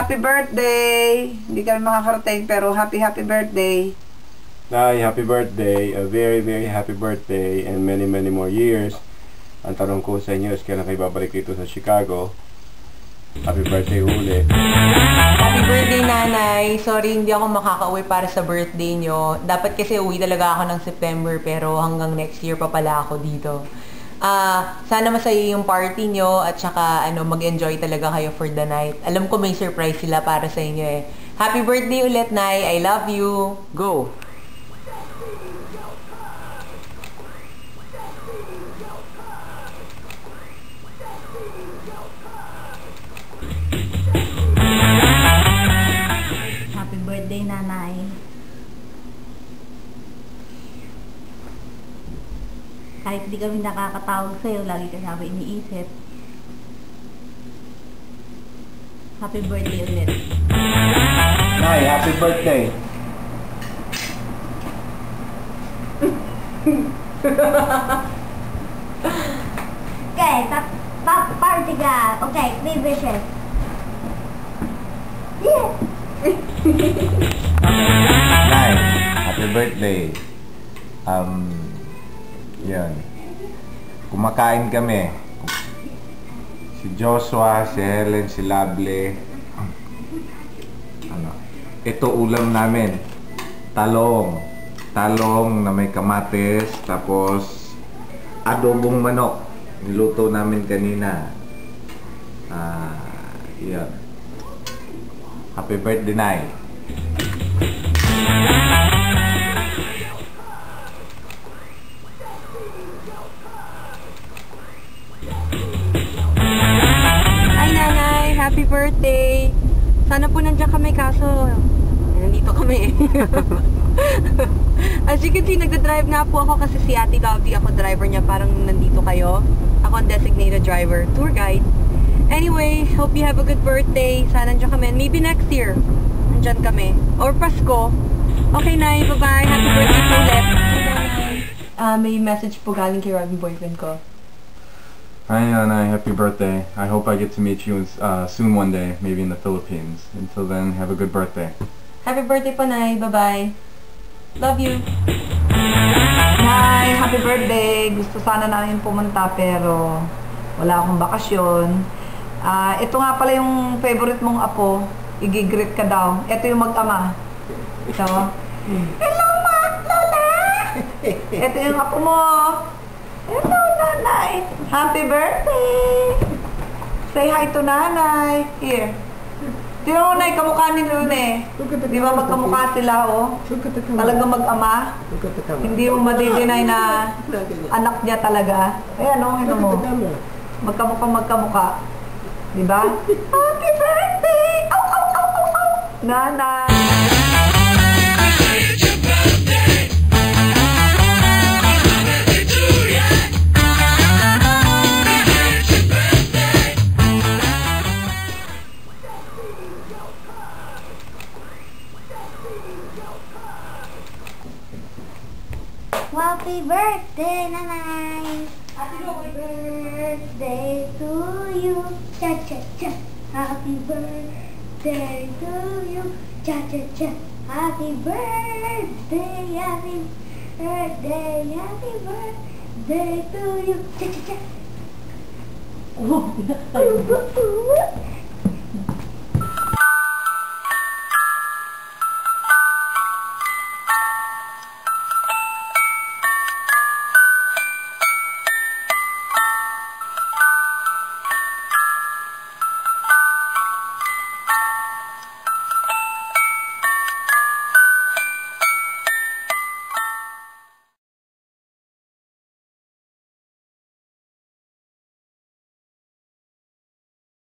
Happy birthday! Hindi kami makakarating pero happy birthday. Nay, happy birthday. A very happy birthday and many more years. Ang tanong ko sa inyo is kailan kayo babalik dito sa Chicago. Happy birthday uli. Happy birthday, Nanay. Sorry, hindi ako makaka-uwi para sa birthday nyo. Dapat kasi uwi talaga ako ng September pero hanggang next year pa pala ako dito. Sana masaya yung party nyo at saka mag-enjoy talaga kayo for the night. Alam ko may surprise sila para sa inyo eh. Happy birthday ulit, Nay. I love you. Go! Happy birthday, Nanay. Kahit di kami nakakatawag sa'yo, lagi ka namin iniisip. Happy birthday ulit. Nay, happy birthday. Okay, party ka. Okay, 3 wishes. Yeah! Nay, happy birthday. Yan. Kumakain kami. Si Joshua, si Helen, si Lovely. Ito ulam namin. Talong. Talong na may kamatis. Tapos adobong manok. Niluto namin kanina. Yan. Happy birthday, Nay. Happy birthday! Sana po nandiyan kami kaso nandito kami eh. As you can see, nagda-drive na po ako kasi si Ate Lovey, ako driver niya, parang nandito kayo. Ako ang designated driver, tour guide. Anyway, hope you have a good birthday. Sana nandiyan kami. Maybe next year, nandiyan kami. Or Pasko. Okay, Nay. Bye-bye. Happy birthday po ulit. May message po galing kay Robin, boyfriend ko. Hi, Nanay. Happy birthday. I hope I get to meet you soon one day, maybe in the Philippines. Until then, have a good birthday. Happy birthday po, Nay. Bye-bye. Love you. Nay, happy birthday. Gusto sana namin pumunta pero wala akong bakasyon. Ito nga pala yung favorite mong apo. I-greet ka daw. Ito yung mag-ama. Ito. Hello, Lola! Ito yung apo mo. Hello, Nanay. Happy birthday. Say hi to Nanay. Here. Tino mo, Nay, kamukha ni Lune. Di ba magkamukha sila, oh? Talaga mag-ama. Hindi mo madidinay na anak niya talaga. Ayan, oh, ano mo. Magkamukha. Di ba? Happy birthday! Ow, ow, ow, ow, ow! Nanay! Happy birthday, Nanay! Happy birthday to you! Cha-cha-cha! Happy birthday to you! Cha-cha-cha! Happy birthday! Happy birthday! Happy birthday to you! Cha-cha-cha!